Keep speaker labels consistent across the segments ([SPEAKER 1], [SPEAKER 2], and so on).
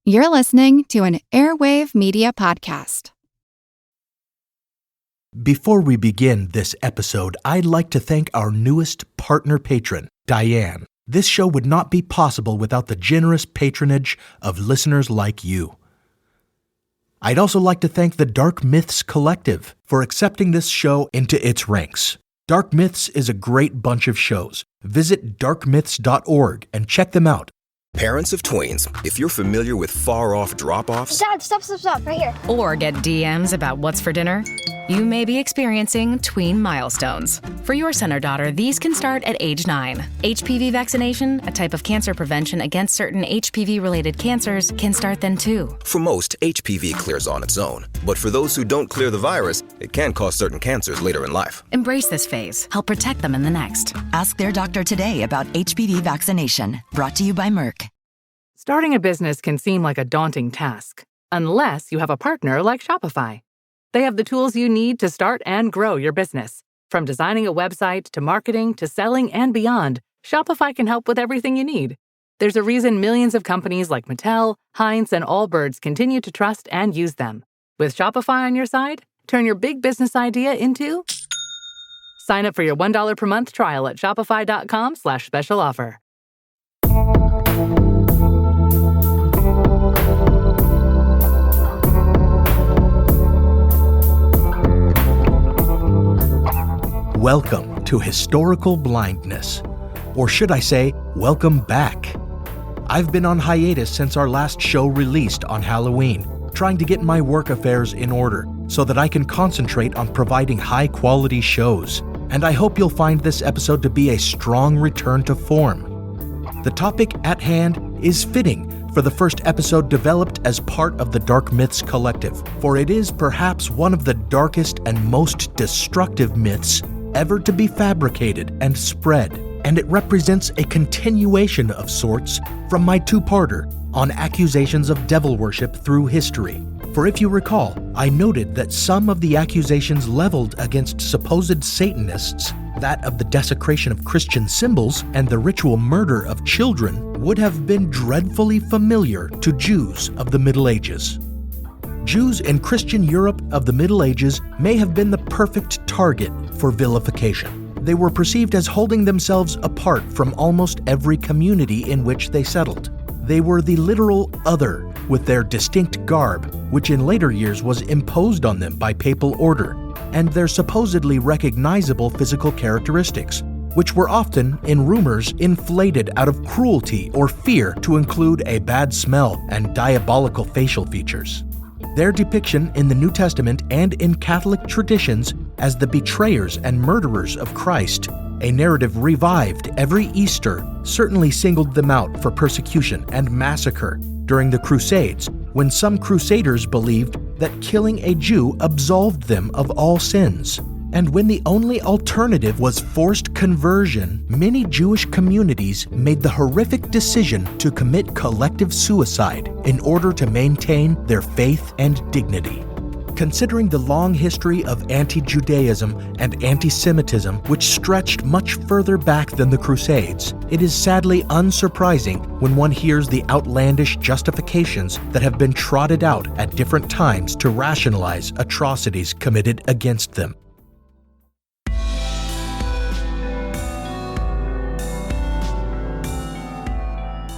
[SPEAKER 1] You're listening to an Airwave Media Podcast.
[SPEAKER 2] Before we begin this episode, I'd like to thank our newest partner patron, Diane. This show would not be possible without the generous patronage of listeners like you. I'd also like to thank the Dark Myths Collective for accepting this show into its ranks. Dark Myths is a great bunch of shows. Visit darkmyths.org and check them out.
[SPEAKER 3] Parents of tweens, if you're familiar with far-off drop-offs...
[SPEAKER 4] Dad, stop, right here.
[SPEAKER 5] Or get DMs about what's for dinner, you may be experiencing tween milestones. For your son or daughter, these can start at age 9. HPV vaccination, a type of cancer prevention against certain HPV-related cancers, can start then too.
[SPEAKER 3] For most, HPV clears on its own. But for those who don't clear the virus, it can cause certain cancers later in life.
[SPEAKER 5] Embrace this phase. Help protect them in the next.
[SPEAKER 6] Ask their doctor today about HPV vaccination. Brought to you by Merck.
[SPEAKER 7] Starting a business can seem like a daunting task, unless you have a partner like Shopify. They have the tools you need to start and grow your business. From designing a website to marketing to selling and beyond, Shopify can help with everything you need. There's a reason millions of companies like Mattel, Heinz, and Allbirds continue to trust and use them. With Shopify on your side, turn your big business idea into... Sign up for your $1 per month trial at shopify.com/special offer.
[SPEAKER 2] Welcome to Historical Blindness. Or should I say, welcome back. I've been on hiatus since our last show released on Halloween, trying to get my work affairs in order so that I can concentrate on providing high-quality shows. And I hope you'll find this episode to be a strong return to form. The topic at hand is fitting for the first episode developed as part of the Dark Myths Collective, for it is perhaps one of the darkest and most destructive myths ever to be fabricated and spread, and it represents a continuation of sorts from my two-parter on accusations of devil worship through history. For if you recall, I noted that some of the accusations leveled against supposed Satanists, that of the desecration of Christian symbols and the ritual murder of children, would have been dreadfully familiar to Jews of the Middle Ages. Jews in Christian Europe of the Middle Ages may have been the perfect target for vilification. They were perceived as holding themselves apart from almost every community in which they settled. They were the literal other, with their distinct garb, which in later years was imposed on them by papal order, and their supposedly recognizable physical characteristics, which were often, in rumors, inflated out of cruelty or fear to include a bad smell and diabolical facial features. Their depiction in the New Testament and in Catholic traditions as the betrayers and murderers of Christ, a narrative revived every Easter, certainly singled them out for persecution and massacre during the Crusades, when some crusaders believed that killing a Jew absolved them of all sins. And when the only alternative was forced conversion, many Jewish communities made the horrific decision to commit collective suicide in order to maintain their faith and dignity. Considering the long history of anti-Judaism and anti-Semitism, which stretched much further back than the Crusades, it is sadly unsurprising when one hears the outlandish justifications that have been trotted out at different times to rationalize atrocities committed against them.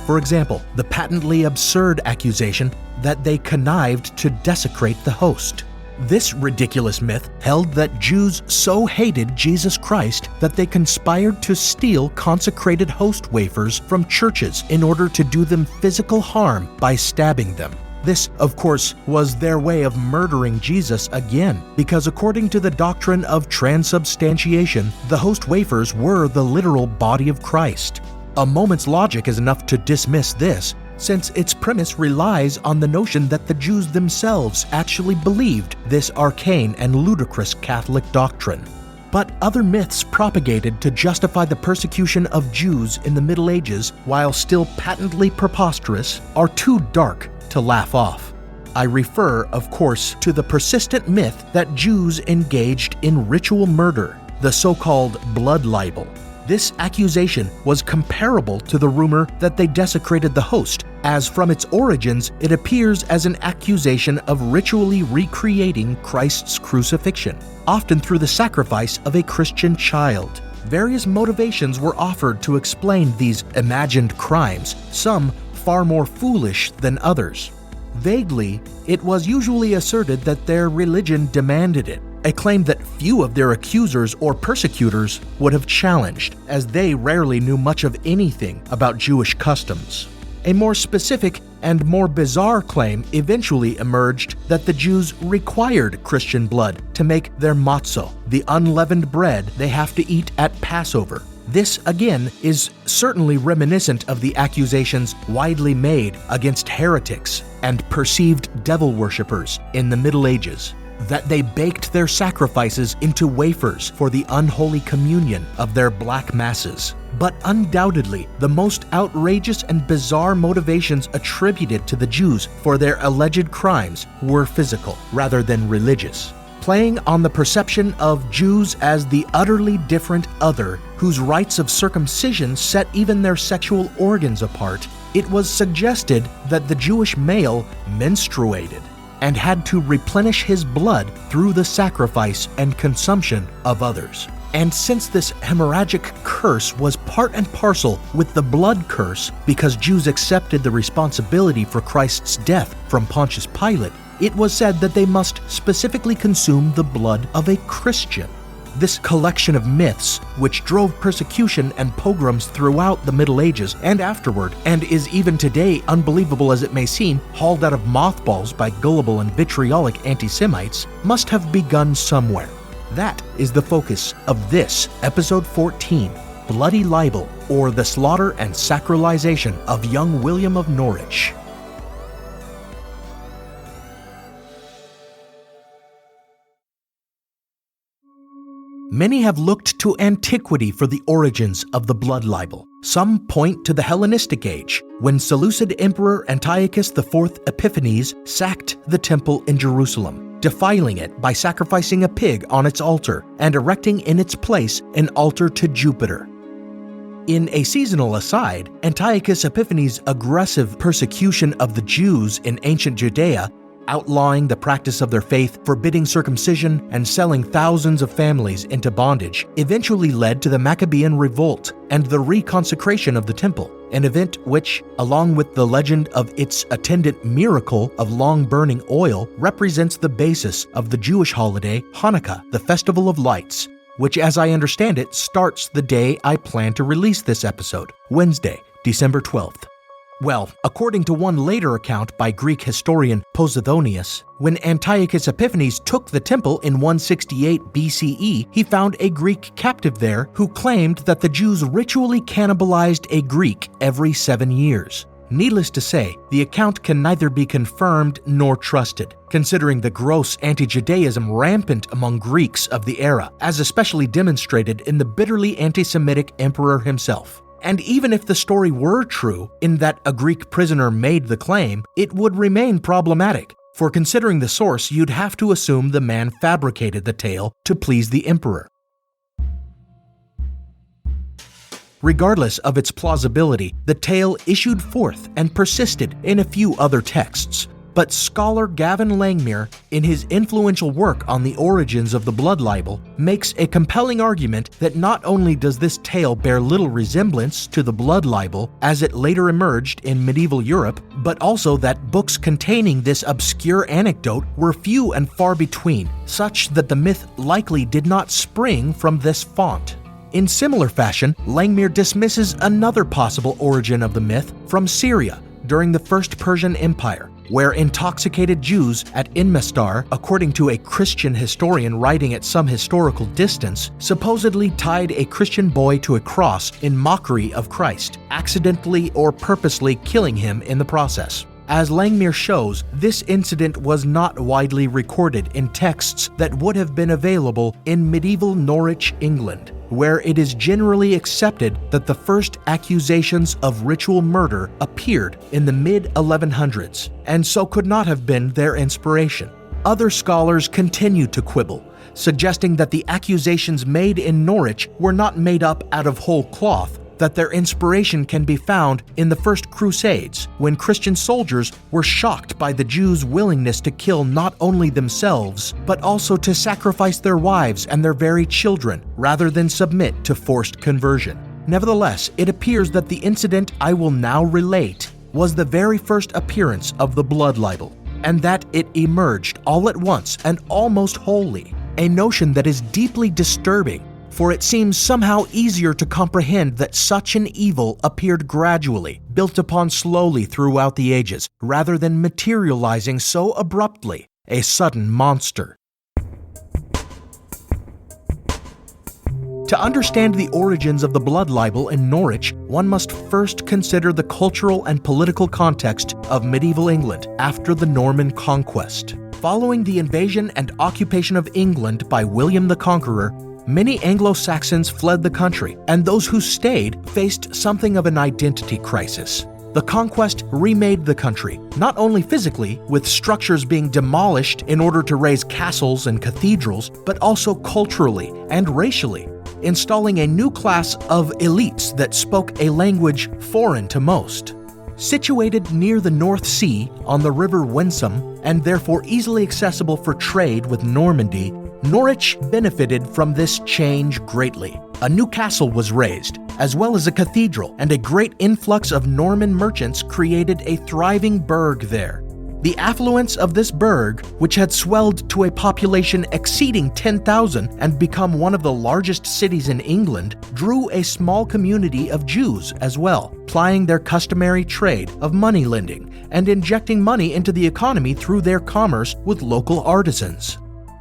[SPEAKER 2] For example, the patently absurd accusation that they connived to desecrate the host. This ridiculous myth held that Jews so hated Jesus Christ that they conspired to steal consecrated host wafers from churches in order to do them physical harm by stabbing them. This, of course, was their way of murdering Jesus again, because according to the doctrine of transubstantiation, the host wafers were the literal body of Christ. A moment's logic is enough to dismiss this, since its premise relies on the notion that the Jews themselves actually believed this arcane and ludicrous Catholic doctrine. But other myths propagated to justify the persecution of Jews in the Middle Ages, while still patently preposterous, are too dark to laugh off. I refer, of course, to the persistent myth that Jews engaged in ritual murder, the so-called blood libel. This accusation was comparable to the rumor that they desecrated the host as from its origins it appears as an accusation of ritually recreating Christ's crucifixion, often through the sacrifice of a Christian child. Various motivations were offered to explain these imagined crimes, some far more foolish than others. Vaguely, it was usually asserted that their religion demanded it, a claim that few of their accusers or persecutors would have challenged, as they rarely knew much of anything about Jewish customs. A more specific and more bizarre claim eventually emerged that the Jews required Christian blood to make their matzah, the unleavened bread they have to eat at Passover. This, again, is certainly reminiscent of the accusations widely made against heretics and perceived devil worshippers in the Middle Ages, that they baked their sacrifices into wafers for the unholy communion of their black masses. But undoubtedly, the most outrageous and bizarre motivations attributed to the Jews for their alleged crimes were physical rather than religious. Playing on the perception of Jews as the utterly different other, whose rites of circumcision set even their sexual organs apart, it was suggested that the Jewish male menstruated and had to replenish his blood through the sacrifice and consumption of others. And since this hemorrhagic curse was part and parcel with the blood curse because Jews accepted the responsibility for Christ's death from Pontius Pilate, it was said that they must specifically consume the blood of a Christian. This collection of myths, which drove persecution and pogroms throughout the Middle Ages and afterward, and is even today, unbelievable as it may seem, hauled out of mothballs by gullible and vitriolic anti-Semites, must have begun somewhere. That is the focus of this, episode 14, Bloody Libel, or the Slaughter and Sacralization of young William of Norwich. Many have looked to antiquity for the origins of the blood libel. Some point to the Hellenistic age, when Seleucid Emperor Antiochus IV Epiphanes sacked the temple in Jerusalem, defiling it by sacrificing a pig on its altar and erecting in its place an altar to Jupiter. In a seasonal aside, Antiochus Epiphanes' aggressive persecution of the Jews in ancient Judea, outlawing the practice of their faith, forbidding circumcision, and selling thousands of families into bondage, eventually led to the Maccabean Revolt and the reconsecration of the temple, an event which, along with the legend of its attendant miracle of long-burning oil, represents the basis of the Jewish holiday Hanukkah, the Festival of Lights, which, as I understand it, starts the day I plan to release this episode, Wednesday, December 12th. Well, according to one later account by Greek historian Posidonius, when Antiochus Epiphanes took the temple in 168 BCE, he found a Greek captive there who claimed that the Jews ritually cannibalized a Greek every 7 years. Needless to say, the account can neither be confirmed nor trusted, considering the gross anti-Judaism rampant among Greeks of the era, as especially demonstrated in the bitterly anti-Semitic emperor himself. And even if the story were true, in that a Greek prisoner made the claim, it would remain problematic, for considering the source, you'd have to assume the man fabricated the tale to please the emperor. Regardless of its plausibility, the tale issued forth and persisted in a few other texts. But scholar Gavin Langmuir, in his influential work on the origins of the blood libel, makes a compelling argument that not only does this tale bear little resemblance to the blood libel as it later emerged in medieval Europe, but also that books containing this obscure anecdote were few and far between, such that the myth likely did not spring from this font. In similar fashion, Langmuir dismisses another possible origin of the myth from Syria during the First Persian Empire, where intoxicated Jews at Inmestar, according to a Christian historian writing at some historical distance, supposedly tied a Christian boy to a cross in mockery of Christ, accidentally or purposely killing him in the process. As Langmuir shows, this incident was not widely recorded in texts that would have been available in medieval Norwich, England, where it is generally accepted that the first accusations of ritual murder appeared in the mid-1100s, and so could not have been their inspiration. Other scholars continue to quibble, suggesting that the accusations made in Norwich were not made up out of whole cloth, that their inspiration can be found in the First Crusades, when Christian soldiers were shocked by the Jews' willingness to kill not only themselves, but also to sacrifice their wives and their very children, rather than submit to forced conversion. Nevertheless, it appears that the incident I will now relate was the very first appearance of the blood libel, and that it emerged all at once and almost wholly, a notion that is deeply disturbing, for it seems somehow easier to comprehend that such an evil appeared gradually, built upon slowly throughout the ages, rather than materializing so abruptly, a sudden monster. To understand the origins of the blood libel in Norwich, one must first consider the cultural and political context of medieval England after the Norman conquest. Following the invasion and occupation of England by William the Conqueror, many Anglo-Saxons fled the country, and those who stayed faced something of an identity crisis. The conquest remade the country, not only physically, with structures being demolished in order to raise castles and cathedrals, but also culturally and racially, installing a new class of elites that spoke a language foreign to most. Situated near the North Sea on the River Wensum, and therefore easily accessible for trade with Normandy, Norwich benefited from this change greatly. A new castle was raised, as well as a cathedral, and a great influx of Norman merchants created a thriving burg there. The affluence of this burg, which had swelled to a population exceeding 10,000 and become one of the largest cities in England, drew a small community of Jews as well, plying their customary trade of money lending and injecting money into the economy through their commerce with local artisans.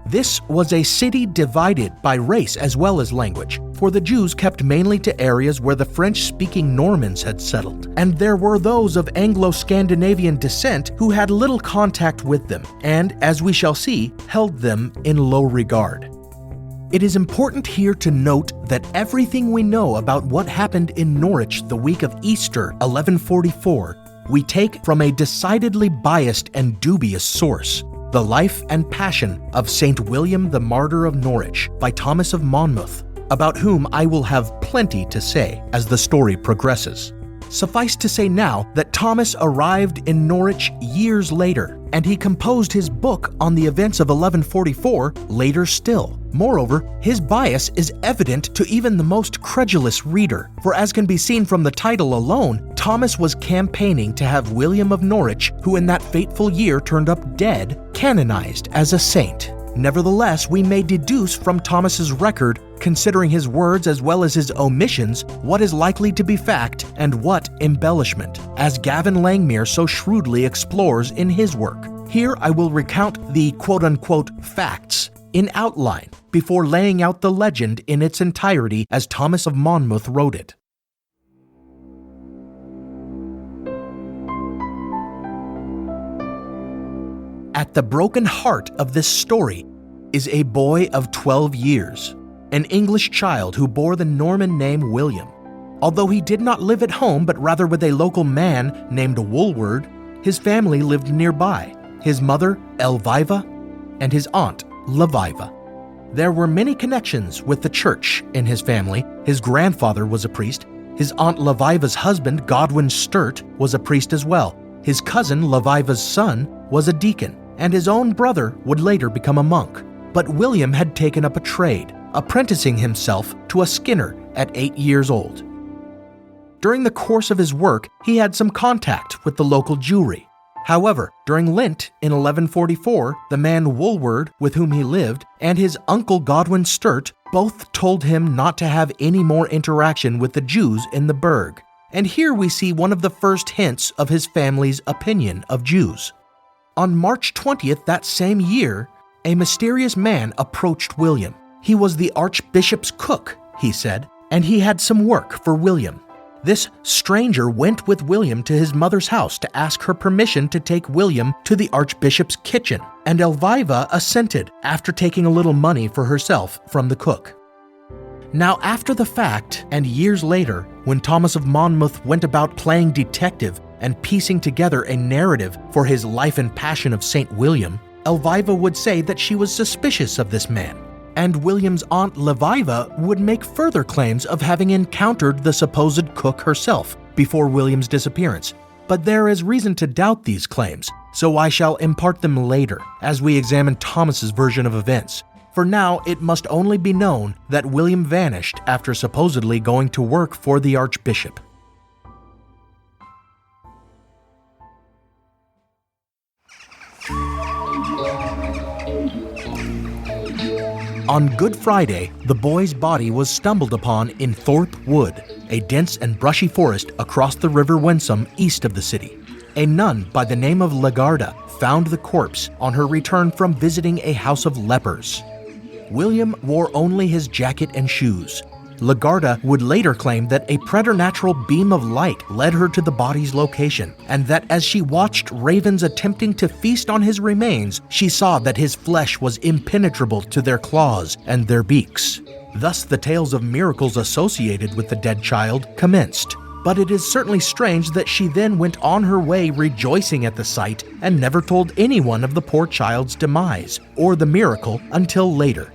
[SPEAKER 2] This was a city divided by race as well as language, for the Jews kept mainly to areas where the French-speaking Normans had settled, and there were those of Anglo-Scandinavian descent who had little contact with them, and, as we shall see, held them in low regard. It is important here to note that everything we know about what happened in Norwich the week of Easter 1144 we take from a decidedly biased and dubious source. The Life and Passion of St. William the Martyr of Norwich by Thomas of Monmouth, about whom I will have plenty to say as the story progresses. Suffice to say now that Thomas arrived in Norwich years later, and he composed his book on the events of 1144 later still. Moreover, his bias is evident to even the most credulous reader, for as can be seen from the title alone, Thomas was campaigning to have William of Norwich, who in that fateful year turned up dead, canonized as a saint. Nevertheless, we may deduce from Thomas's record, considering his words as well as his omissions, what is likely to be fact and what embellishment, as Gavin Langmuir so shrewdly explores in his work. Here I will recount the quote-unquote facts in outline before laying out the legend in its entirety as Thomas of Monmouth wrote it. At the broken heart of this story is a boy of 12 years, an English child who bore the Norman name William. Although he did not live at home but rather with a local man named Woolward, his family lived nearby, his mother Elviva and his aunt Leviva. There were many connections with the church in his family. His grandfather was a priest, his aunt Leviva's husband Godwin Sturt was a priest as well, his cousin Leviva's son was a deacon, and his own brother would later become a monk. But William had taken up a trade, apprenticing himself to a skinner at 8 years old. During the course of his work, he had some contact with the local Jewry. However, during Lent in 1144, the man Woolward, with whom he lived, and his uncle Godwin Sturt both told him not to have any more interaction with the Jews in the burg. And here we see one of the first hints of his family's opinion of Jews. On March 20th that same year, a mysterious man approached William. He was the Archbishop's cook, he said, and he had some work for William. This stranger went with William to his mother's house to ask her permission to take William to the Archbishop's kitchen, and Elviva assented after taking a little money for herself from the cook. Now, after the fact, and years later, when Thomas of Monmouth went about playing detective and piecing together a narrative for his Life and Passion of St. William, Elviva would say that she was suspicious of this man. and William's aunt Leviva would make further claims of having encountered the supposed cook herself before William's disappearance. But there is reason to doubt these claims, so I shall impart them later as we examine Thomas's version of events. For now, it must only be known that William vanished after supposedly going to work for the Archbishop. On Good Friday, the boy's body was stumbled upon in Thorpe Wood, a dense and brushy forest across the River Wensum east of the city. A nun by the name of Lagarda found the corpse on her return from visiting a house of lepers. William wore only his jacket and shoes. Lagarda would later claim that a preternatural beam of light led her to the body's location, and that as she watched ravens attempting to feast on his remains, she saw that his flesh was impenetrable to their claws and their beaks. Thus the tales of miracles associated with the dead child commenced. But it is certainly strange that she then went on her way rejoicing at the sight and never told anyone of the poor child's demise or the miracle until later.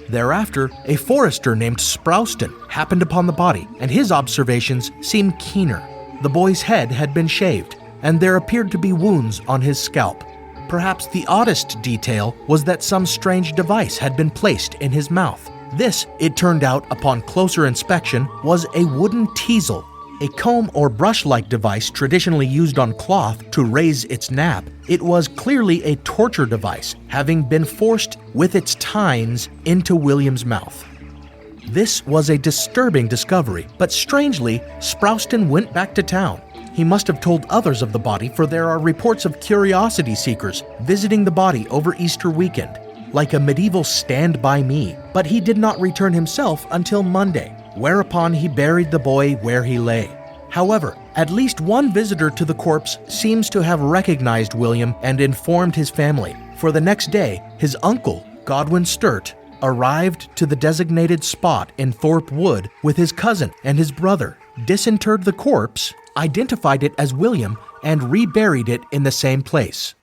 [SPEAKER 2] Thereafter, a forester named Sprouston happened upon the body, and his observations seemed keener. The boy's head had been shaved, and there appeared to be wounds on his scalp. Perhaps the oddest detail was that some strange device had been placed in his mouth. This, it turned out upon closer inspection, was a wooden teasel, a comb or brush-like device traditionally used on cloth to raise its nap. It was clearly a torture device, having been forced with its tines into William's mouth. This was a disturbing discovery, but strangely, Sprouston went back to town. He must have told others of the body, for there are reports of curiosity seekers visiting the body over Easter weekend, like a medieval Stand By Me, but he did not return himself until Monday, whereupon he buried the boy where he lay. However, at least one visitor to the corpse seems to have recognized William and informed his family, for the next day, his uncle, Godwin Sturt, arrived to the designated spot in Thorpe Wood with his cousin and his brother, disinterred the corpse, identified it as William, and reburied it in the same place.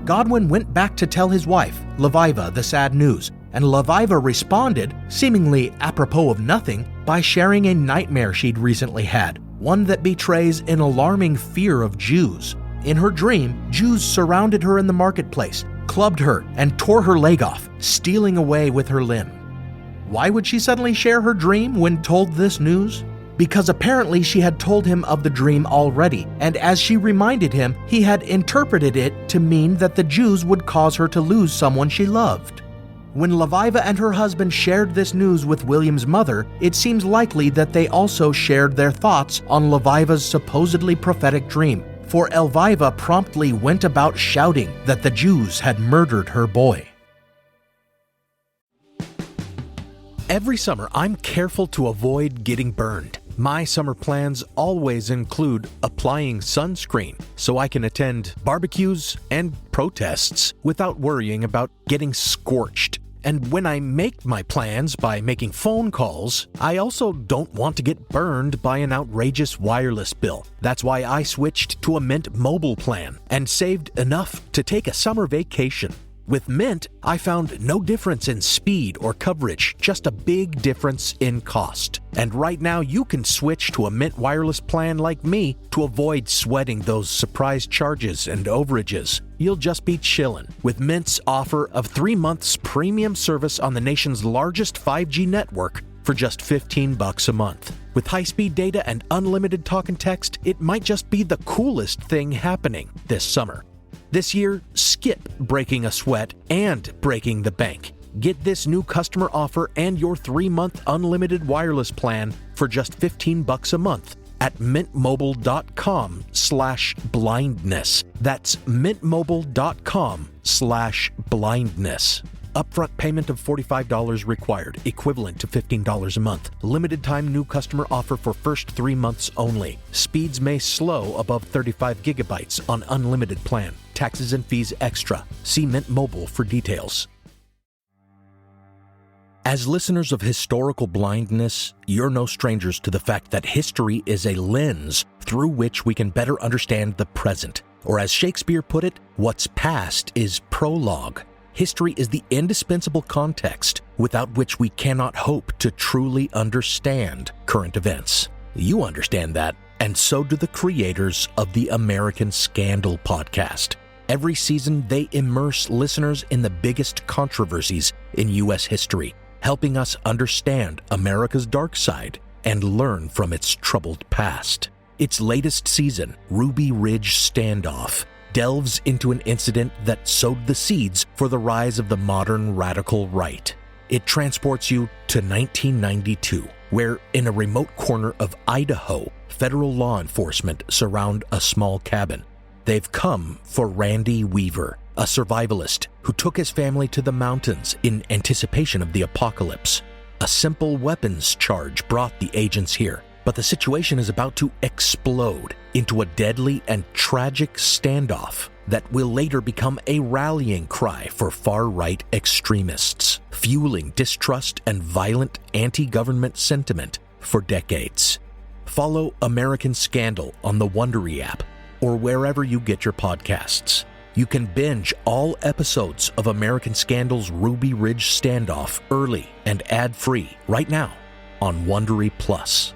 [SPEAKER 2] Godwin went back to tell his wife, Leviva, the sad news, and Leviva responded, seemingly apropos of nothing, by sharing a nightmare she'd recently had, one that betrays an alarming fear of Jews. In her dream, Jews surrounded her in the marketplace, clubbed her, and tore her leg off, stealing away with her limb. Why would she suddenly share her dream when told this news? Because apparently she had told him of the dream already, and as she reminded him, he had interpreted it to mean that the Jews would cause her to lose someone she loved. When Leviva and her husband shared this news with William's mother, it seems likely that they also shared their thoughts on Leviva's supposedly prophetic dream, for Elviva promptly went about shouting that the Jews had murdered her boy. Every summer, I'm careful to avoid getting burned. My summer plans always include applying sunscreen so I can attend barbecues and protests without worrying about getting scorched. And when I make my plans by making phone calls, I also don't want to get burned by an outrageous wireless bill. That's why I switched to a Mint Mobile plan and saved enough to take a summer vacation. With Mint, I found no difference in speed or coverage, just a big difference in cost. And right now you can switch to a Mint wireless plan like me to avoid sweating those surprise charges and overages. You'll just be chillin' with Mint's offer of 3 months premium service on the nation's largest 5G network for just $15 a month. With high-speed data and unlimited talk and text, it might just be the coolest thing happening this summer. This year, skip breaking a sweat and breaking the bank. Get this new customer offer and your 3-month unlimited wireless plan for just $15 a month at mintmobile.com/blindness. That's mintmobile.com/blindness. Upfront payment of $45 required, equivalent to $15 a month. Limited time new customer offer for first 3 months only. Speeds may slow above 35 gigabytes on unlimited plan. Taxes and fees extra. See Mint Mobile for details. As listeners of Historical Blindness, you're no strangers to the fact that history is a lens through which we can better understand the present. Or as Shakespeare put it, what's past is prologue. History is the indispensable context without which we cannot hope to truly understand current events. You understand that, and so do the creators of the American Scandal podcast. Every season, they immerse listeners in the biggest controversies in U.S. history, helping us understand America's dark side and learn from its troubled past. Its latest season, Ruby Ridge Standoff, delves into an incident that sowed the seeds for the rise of the modern radical right. It transports you to 1992, where in a remote corner of Idaho, federal law enforcement surround a small cabin. They've come for Randy Weaver, a survivalist who took his family to the mountains in anticipation of the apocalypse. A simple weapons charge brought the agents here, but the situation is about to explode into a deadly and tragic standoff that will later become a rallying cry for far-right extremists, fueling distrust and violent anti-government sentiment for decades. Follow American Scandal on the Wondery app or wherever you get your podcasts. You can binge all episodes of American Scandal's Ruby Ridge Standoff early and ad-free right now on Wondery Plus.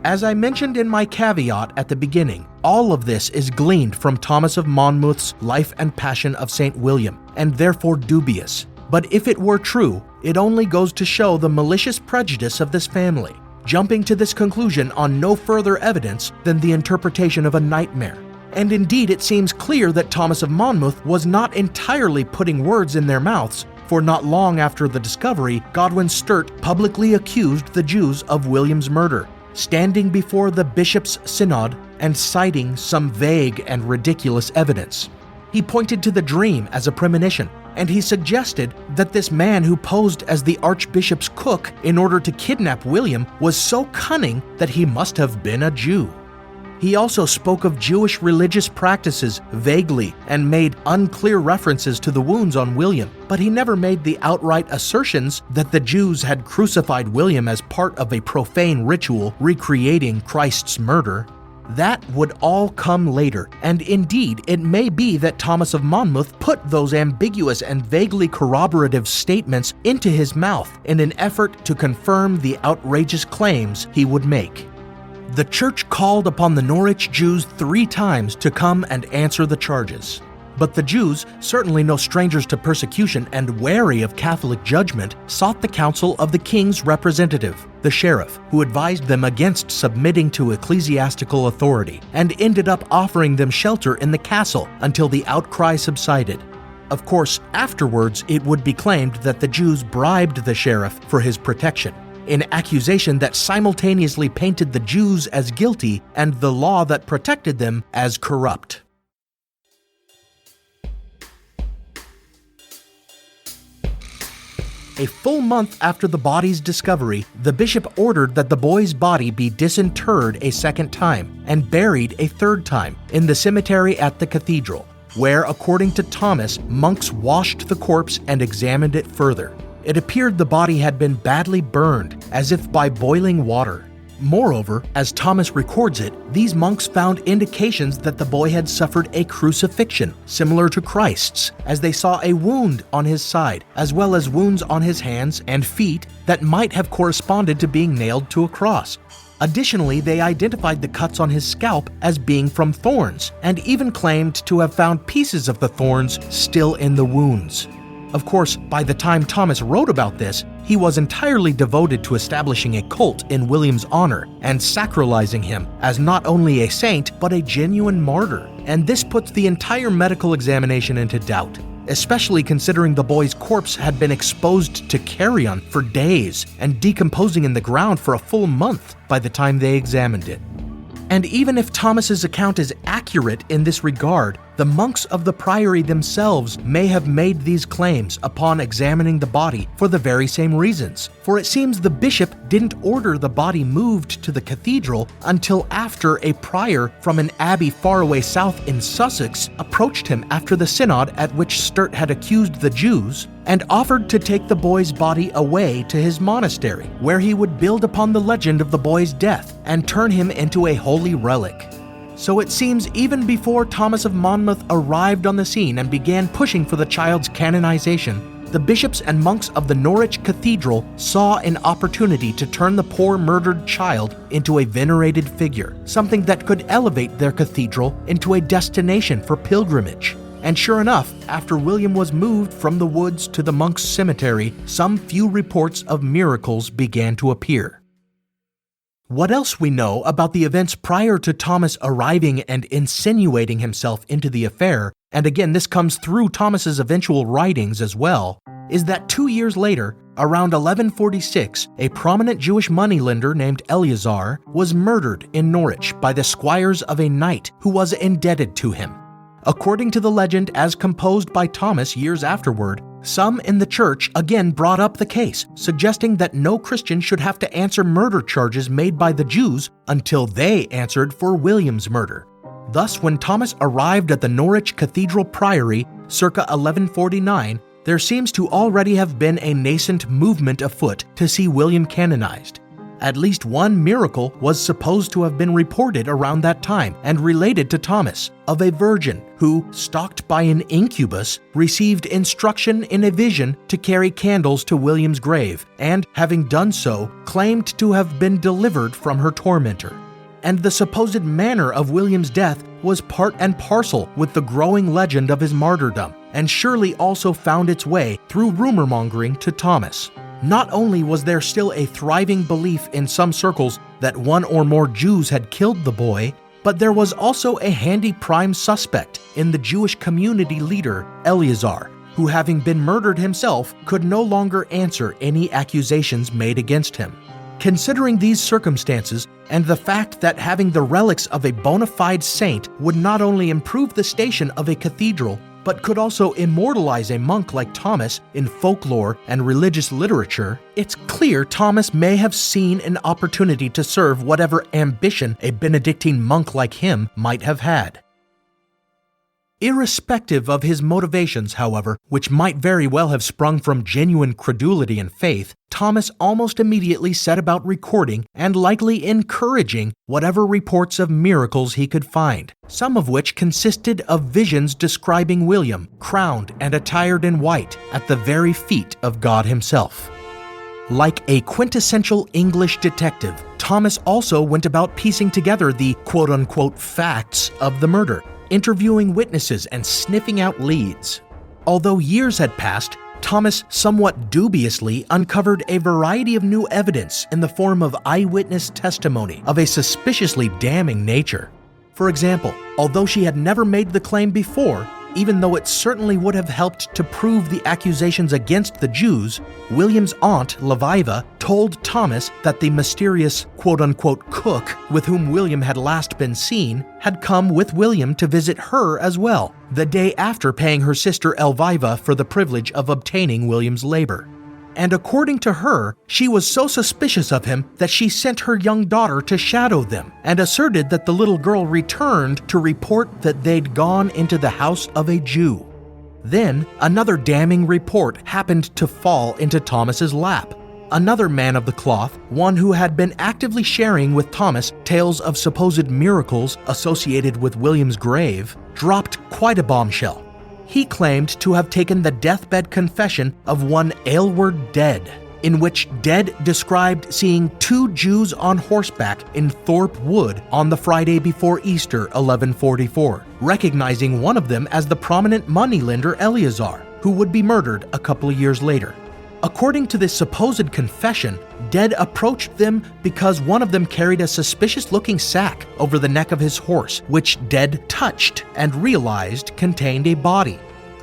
[SPEAKER 2] As I mentioned in my caveat at the beginning, all of this is gleaned from Thomas of Monmouth's Life and Passion of St. William, and therefore dubious. But if it were true, it only goes to show the malicious prejudice of this family, jumping to this conclusion on no further evidence than the interpretation of a nightmare. And indeed, it seems clear that Thomas of Monmouth was not entirely putting words in their mouths, for not long after the discovery, Godwin Sturt publicly accused the Jews of William's murder, standing before the bishop's synod and citing some vague and ridiculous evidence. He pointed to the dream as a premonition, and he suggested that this man who posed as the archbishop's cook in order to kidnap William was so cunning that he must have been a Jew. He also spoke of Jewish religious practices vaguely and made unclear references to the wounds on William, but he never made the outright assertions that the Jews had crucified William as part of a profane ritual recreating Christ's murder. That would all come later, and indeed it may be that Thomas of Monmouth put those ambiguous and vaguely corroborative statements into his mouth in an effort to confirm the outrageous claims he would make. The church called upon the Norwich Jews 3 times to come and answer the charges. But the Jews, certainly no strangers to persecution and wary of Catholic judgment, sought the counsel of the king's representative, the sheriff, who advised them against submitting to ecclesiastical authority and ended up offering them shelter in the castle until the outcry subsided. Of course, afterwards it would be claimed that the Jews bribed the sheriff for his protection, an accusation that simultaneously painted the Jews as guilty and the law that protected them as corrupt. A full month after the body's discovery, the bishop ordered that the boy's body be disinterred a second time and buried a third time in the cemetery at the cathedral, where, according to Thomas, monks washed the corpse and examined it further. It appeared the body had been badly burned, as if by boiling water. Moreover, as Thomas records it, these monks found indications that the boy had suffered a crucifixion, similar to Christ's, as they saw a wound on his side, as well as wounds on his hands and feet that might have corresponded to being nailed to a cross. Additionally, they identified the cuts on his scalp as being from thorns, and even claimed to have found pieces of the thorns still in the wounds. Of course, by the time Thomas wrote about this, he was entirely devoted to establishing a cult in William's honor and sacralizing him as not only a saint, but a genuine martyr. And this puts the entire medical examination into doubt, especially considering the boy's corpse had been exposed to carrion for days and decomposing in the ground for a full month by the time they examined it. And even if Thomas's account is accurate in this regard, the monks of the priory themselves may have made these claims upon examining the body for the very same reasons. For it seems the bishop didn't order the body moved to the cathedral until after a prior from an abbey far away south in Sussex approached him after the synod at which Sturt had accused the Jews and offered to take the boy's body away to his monastery, where he would build upon the legend of the boy's death and turn him into a holy relic. So it seems even before Thomas of Monmouth arrived on the scene and began pushing for the child's canonization, the bishops and monks of the Norwich Cathedral saw an opportunity to turn the poor murdered child into a venerated figure, something that could elevate their cathedral into a destination for pilgrimage. And sure enough, after William was moved from the woods to the monks' cemetery, some few reports of miracles began to appear. What else we know about the events prior to Thomas arriving and insinuating himself into the affair, and again this comes through Thomas's eventual writings as well, is that 2 years later, around 1146, a prominent Jewish moneylender named Eleazar was murdered in Norwich by the squires of a knight who was indebted to him. According to the legend as composed by Thomas years afterward, some in the church again brought up the case, suggesting that no Christian should have to answer murder charges made by the Jews until they answered for William's murder. Thus, when Thomas arrived at the Norwich Cathedral Priory circa 1149, there seems to already have been a nascent movement afoot to see William canonized. At least one miracle was supposed to have been reported around that time and related to Thomas, of a virgin who, stalked by an incubus, received instruction in a vision to carry candles to William's grave, and, having done so, claimed to have been delivered from her tormentor. And the supposed manner of William's death was part and parcel with the growing legend of his martyrdom, and surely also found its way through rumor-mongering to Thomas. Not only was there still a thriving belief in some circles that one or more Jews had killed the boy, but there was also a handy prime suspect in the Jewish community leader, Eleazar, who, having been murdered himself, could no longer answer any accusations made against him. Considering these circumstances, and the fact that having the relics of a bona fide saint would not only improve the station of a cathedral, but could also immortalize a monk like Thomas in folklore and religious literature, it's clear Thomas may have seen an opportunity to serve whatever ambition a Benedictine monk like him might have had. Irrespective of his motivations, however, which might very well have sprung from genuine credulity and faith, Thomas almost immediately set about recording and likely encouraging whatever reports of miracles he could find, some of which consisted of visions describing William, crowned and attired in white, at the very feet of God himself. Like a quintessential English detective, Thomas also went about piecing together the quote-unquote facts of the murder, interviewing witnesses and sniffing out leads. Although years had passed, Thomas somewhat dubiously uncovered a variety of new evidence in the form of eyewitness testimony of a suspiciously damning nature. For example, although she had never made the claim before, even though it certainly would have helped to prove the accusations against the Jews, William's aunt, Leviva, told Thomas that the mysterious quote-unquote cook with whom William had last been seen had come with William to visit her as well, the day after paying her sister Elviva for the privilege of obtaining William's labor. And according to her, she was so suspicious of him that she sent her young daughter to shadow them and asserted that the little girl returned to report that they'd gone into the house of a Jew. Then, another damning report happened to fall into Thomas's lap. Another man of the cloth, one who had been actively sharing with Thomas tales of supposed miracles associated with William's grave, dropped quite a bombshell. He claimed to have taken the deathbed confession of one Aylward Dead, in which Dead described seeing 2 Jews on horseback in Thorpe Wood on the Friday before Easter 1144, recognizing one of them as the prominent moneylender Eleazar, who would be murdered a couple of years later. According to this supposed confession, Dead approached them because one of them carried a suspicious-looking sack over the neck of his horse, which Dead touched and realized contained a body.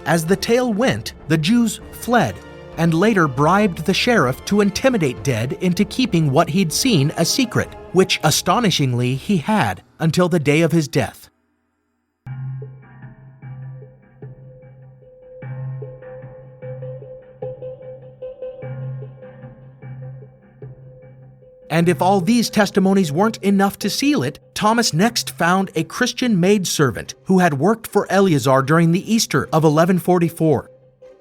[SPEAKER 2] As the tale went, the Jews fled and later bribed the sheriff to intimidate Dead into keeping what he'd seen a secret, which astonishingly he had, until the day of his death. And if all these testimonies weren't enough to seal it, Thomas next found a Christian maidservant who had worked for Eleazar during the Easter of 1144.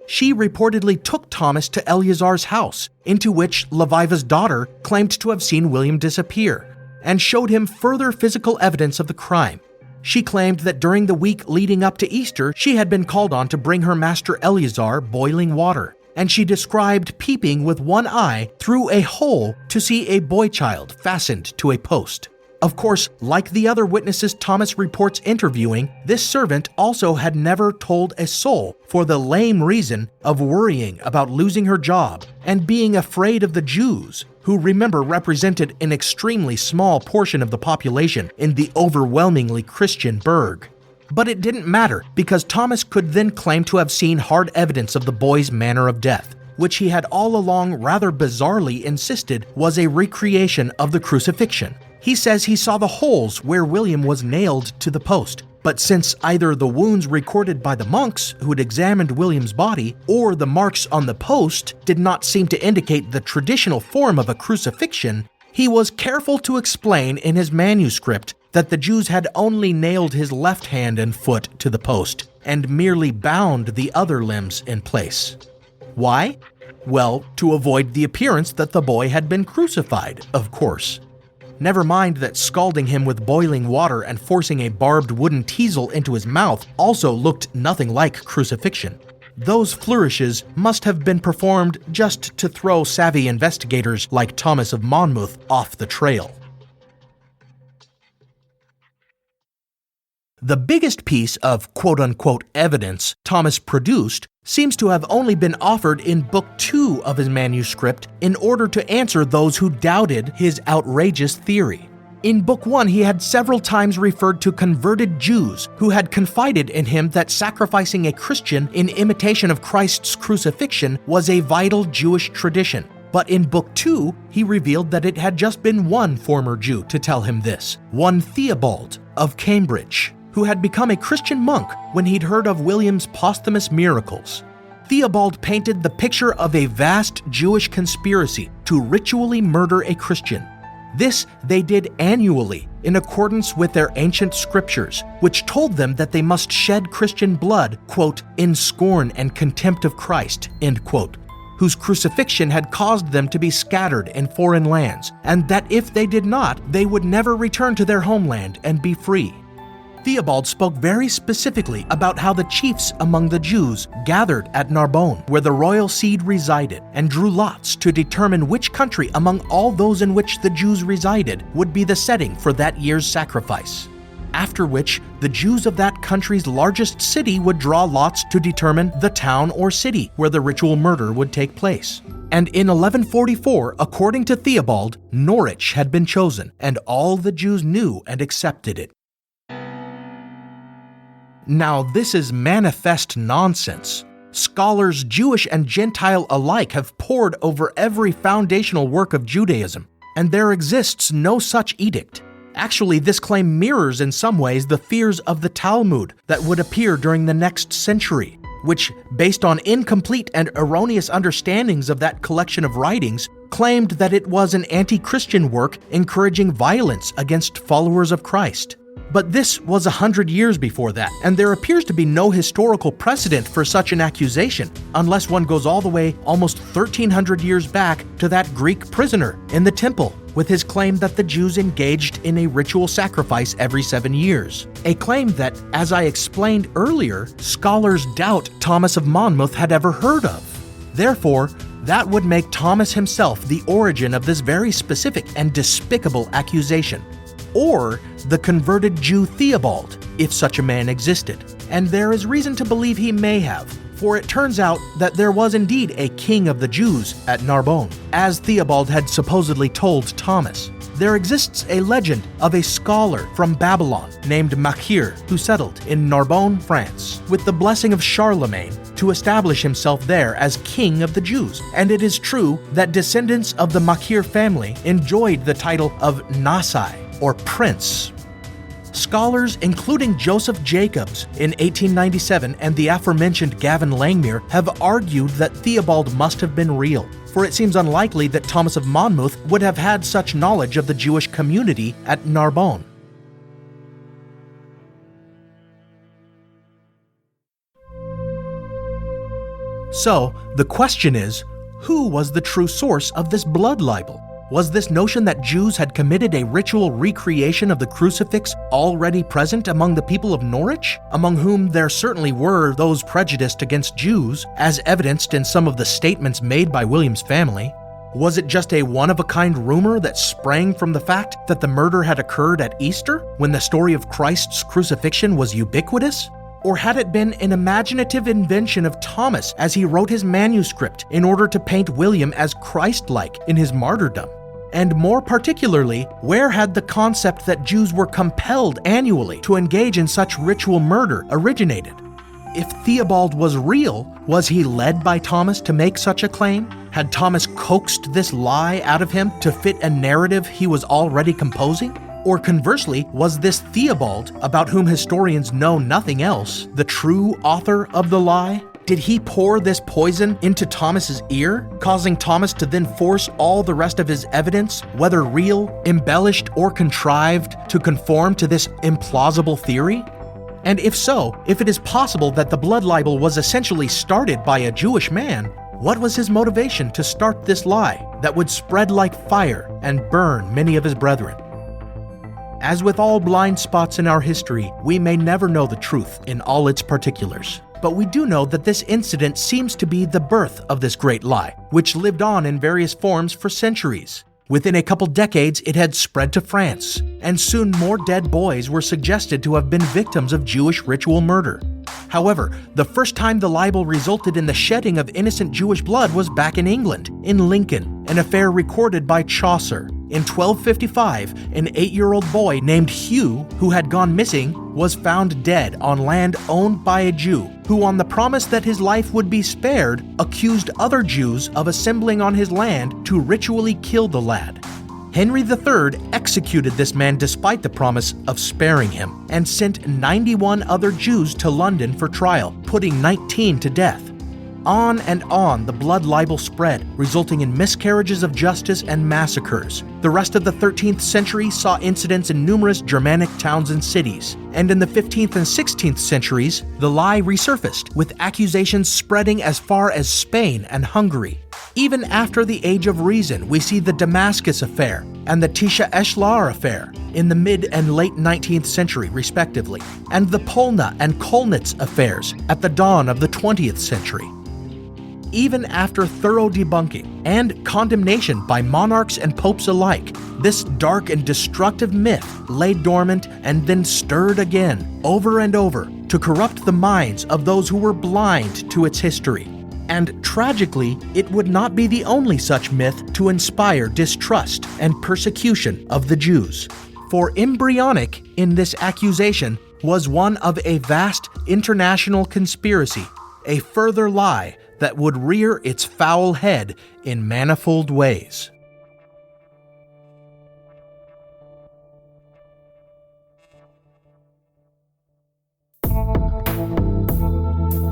[SPEAKER 2] She reportedly took Thomas to Eleazar's house, into which Leviva's daughter claimed to have seen William disappear, and showed him further physical evidence of the crime. She claimed that during the week leading up to Easter, she had been called on to bring her master Eleazar boiling water, and she described peeping with one eye through a hole to see a boy child fastened to a post. Of course, like the other witnesses Thomas reports interviewing, this servant also had never told a soul for the lame reason of worrying about losing her job and being afraid of the Jews, who, remember, represented an extremely small portion of the population in the overwhelmingly Christian burg. But it didn't matter, because Thomas could then claim to have seen hard evidence of the boy's manner of death, which he had all along rather bizarrely insisted was a recreation of the crucifixion. He says he saw the holes where William was nailed to the post, but since either the wounds recorded by the monks who had examined William's body or the marks on the post did not seem to indicate the traditional form of a crucifixion, he was careful to explain in his manuscript that the Jews had only nailed his left hand and foot to the post and merely bound the other limbs in place. Why? Well, to avoid the appearance that the boy had been crucified, of course. Never mind that scalding him with boiling water and forcing a barbed wooden teasel into his mouth also looked nothing like crucifixion. Those flourishes must have been performed just to throw savvy investigators like Thomas of Monmouth off the trail. The biggest piece of quote-unquote evidence Thomas produced seems to have only been offered in Book 2 of his manuscript in order to answer those who doubted his outrageous theory. In Book 1, he had several times referred to converted Jews who had confided in him that sacrificing a Christian in imitation of Christ's crucifixion was a vital Jewish tradition. But in Book 2, he revealed that it had just been one former Jew to tell him this, one Theobald of Cambridge, who had become a Christian monk when he'd heard of William's posthumous miracles. Theobald painted the picture of a vast Jewish conspiracy to ritually murder a Christian. This they did annually in accordance with their ancient scriptures, which told them that they must shed Christian blood, quote, in scorn and contempt of Christ, end quote, whose crucifixion had caused them to be scattered in foreign lands, and that if they did not, they would never return to their homeland and be free. Theobald spoke very specifically about how the chiefs among the Jews gathered at Narbonne, where the royal seed resided, and drew lots to determine which country among all those in which the Jews resided would be the setting for that year's sacrifice. After which, the Jews of that country's largest city would draw lots to determine the town or city where the ritual murder would take place. And in 1144, according to Theobald, Norwich had been chosen, and all the Jews knew and accepted it. Now, this is manifest nonsense. Scholars, Jewish and Gentile alike, have pored over every foundational work of Judaism, and there exists no such edict. Actually, this claim mirrors in some ways the fears of the Talmud that would appear during the next century, which, based on incomplete and erroneous understandings of that collection of writings, claimed that it was an anti-Christian work encouraging violence against followers of Christ. But this was 100 years before that, and there appears to be no historical precedent for such an accusation, unless one goes all the way almost 1,300 years back to that Greek prisoner in the temple, with his claim that the Jews engaged in a ritual sacrifice every 7 years. A claim that, as I explained earlier, scholars doubt Thomas of Monmouth had ever heard of. Therefore, that would make Thomas himself the origin of this very specific and despicable accusation. Or the converted Jew Theobald, if such a man existed. And there is reason to believe he may have, for it turns out that there was indeed a king of the Jews at Narbonne, as Theobald had supposedly told Thomas. There exists a legend of a scholar from Babylon named Machir who settled in Narbonne, France, with the blessing of Charlemagne to establish himself there as king of the Jews. And it is true that descendants of the Machir family enjoyed the title of Nasai, or prince. Scholars, including Joseph Jacobs in 1897 and the aforementioned Gavin Langmuir, have argued that Theobald must have been real, for it seems unlikely that Thomas of Monmouth would have had such knowledge of the Jewish community at Narbonne. So, the question is, who was the true source of this blood libel? Was this notion that Jews had committed a ritual recreation of the crucifix already present among the people of Norwich, among whom there certainly were those prejudiced against Jews, as evidenced in some of the statements made by William's family? Was it just a one-of-a-kind rumor that sprang from the fact that the murder had occurred at Easter, when the story of Christ's crucifixion was ubiquitous? Or had it been an imaginative invention of Thomas as he wrote his manuscript in order to paint William as Christ-like in his martyrdom? And more particularly, where had the concept that Jews were compelled annually to engage in such ritual murder originated? If Theobald was real, was he led by Thomas to make such a claim? Had Thomas coaxed this lie out of him to fit a narrative he was already composing? Or conversely, was this Theobald, about whom historians know nothing else, the true author of the lie? Did he pour this poison into Thomas's ear, causing Thomas to then force all the rest of his evidence, whether real, embellished, or contrived, to conform to this implausible theory? And if so, if it is possible that the blood libel was essentially started by a Jewish man, what was his motivation to start this lie that would spread like fire and burn many of his brethren? As with all blind spots in our history, we may never know the truth in all its particulars. But we do know that this incident seems to be the birth of this great lie, which lived on in various forms for centuries. Within a couple decades, it had spread to France, and soon more dead boys were suggested to have been victims of Jewish ritual murder. However, the first time the libel resulted in the shedding of innocent Jewish blood was back in England, in Lincoln, an affair recorded by Chaucer. In 1255, an 8-year-old boy named Hugh, who had gone missing, was found dead on land owned by a Jew, who, on the promise that his life would be spared, accused other Jews of assembling on his land to ritually kill the lad. Henry III executed this man despite the promise of sparing him, and sent 91 other Jews to London for trial, putting 19 to death. On and on the blood libel spread, resulting in miscarriages of justice and massacres. The rest of the 13th century saw incidents in numerous Germanic towns and cities. And in the 15th and 16th centuries, the lie resurfaced, with accusations spreading as far as Spain and Hungary. Even after the Age of Reason, we see the Damascus affair and the Tisha Eshlar affair in the mid and late 19th century, respectively, and the Polna and Kolnitz affairs at the dawn of the 20th century. Even after thorough debunking and condemnation by monarchs and popes alike, this dark and destructive myth lay dormant and then stirred again, over and over, to corrupt the minds of those who were blind to its history. And tragically, it would not be the only such myth to inspire distrust and persecution of the Jews. For embryonic in this accusation was one of a vast international conspiracy, a further lie that would rear its foul head in manifold ways.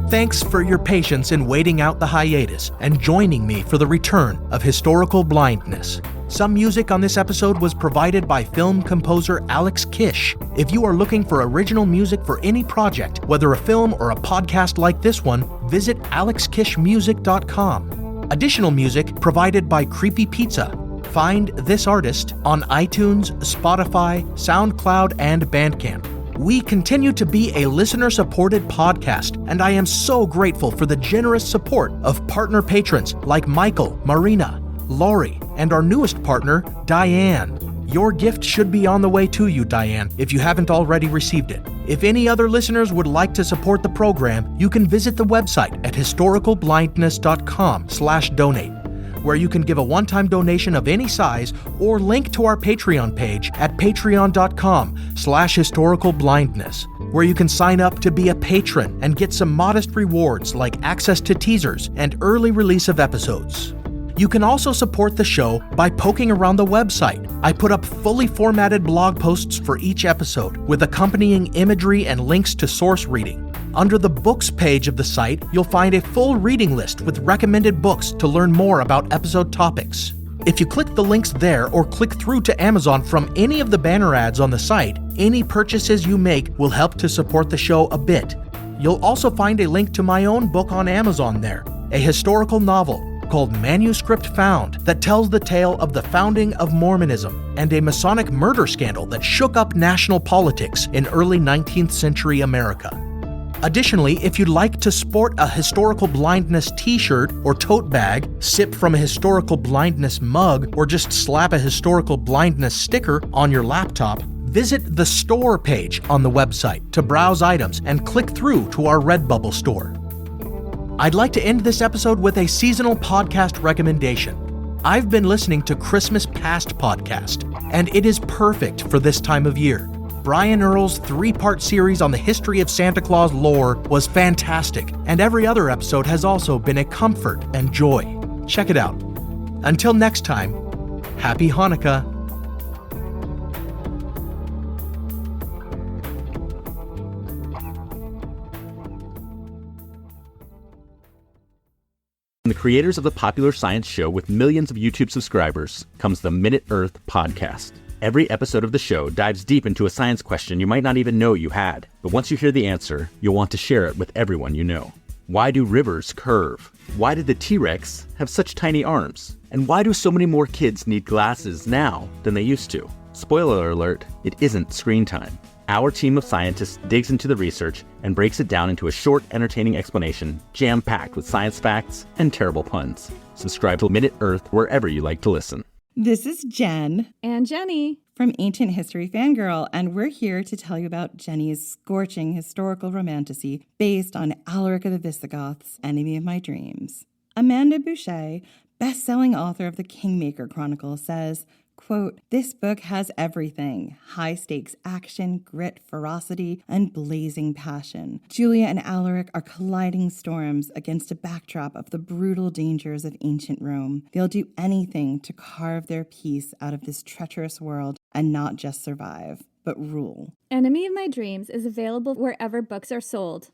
[SPEAKER 2] Thanks for your patience in waiting out the hiatus and joining me for the return of Historical Blindness. Some music on this episode was provided by film composer Alex Kish. If you are looking for original music for any project, whether a film or a podcast like this one, visit alexkishmusic.com. Additional music provided by Creepy Pizza. Find this artist on iTunes, Spotify, SoundCloud, and Bandcamp. We continue to be a listener-supported podcast, and I am so grateful for the generous support of partner patrons like Michael, Marina, Laurie, and our newest partner, Diane. Your gift should be on the way to you, Diane, if you haven't already received it. If any other listeners would like to support the program, you can visit the website at historicalblindness.com/donate, where you can give a one-time donation of any size or link to our Patreon page at patreon.com/historicalblindness, where you can sign up to be a patron and get some modest rewards like access to teasers and early release of episodes. You can also support the show by poking around the website. I put up fully formatted blog posts for each episode with accompanying imagery and links to source reading. Under the books page of the site, you'll find a full reading list with recommended books to learn more about episode topics. If you click the links there or click through to Amazon from any of the banner ads on the site, any purchases you make will help to support the show a bit. You'll also find a link to my own book on Amazon there, a historical novel called Manuscript Found that tells the tale of the founding of Mormonism and a Masonic murder scandal that shook up national politics in early 19th century America. Additionally, if you'd like to sport a historical blindness t-shirt or tote bag, sip from a historical blindness mug, or just slap a historical blindness sticker on your laptop, visit the store page on the website to browse items and click through to our Redbubble store. I'd like to end this episode with a seasonal podcast recommendation. I've been listening to Christmas Past podcast, and it is perfect for this time of year. Brian Earle's 3-part series on the history of Santa Claus lore was fantastic, and every other episode has also been a comfort and joy. Check it out. Until next time, Happy Hanukkah.
[SPEAKER 4] From the creators of the popular science show with millions of YouTube subscribers comes the Minute Earth podcast. Every episode of the show dives deep into a science question you might not even know you had. But once you hear the answer, you'll want to share it with everyone you know. Why do rivers curve? Why did the T-Rex have such tiny arms? And why do so many more kids need glasses now than they used to? Spoiler alert, it isn't screen time. Our team of scientists digs into the research and breaks it down into a short, entertaining explanation, jam-packed with science facts and terrible puns. Subscribe to Minute Earth wherever you like to listen.
[SPEAKER 8] This is Jen.
[SPEAKER 9] And Jenny.
[SPEAKER 8] From Ancient History Fangirl, and we're here to tell you about Jenny's scorching historical romantasy based on Alaric of the Visigoths, Enemy of My Dreams. Amanda Boucher, best-selling author of the Kingmaker Chronicle, says, quote, "This book has everything. High-stakes action, grit, ferocity, and blazing passion. Julia and Alaric are colliding storms against a backdrop of the brutal dangers of ancient Rome. They'll do anything to carve their piece out of this treacherous world and not just survive, but rule."
[SPEAKER 9] Enemy of My Dreams is available wherever books are sold.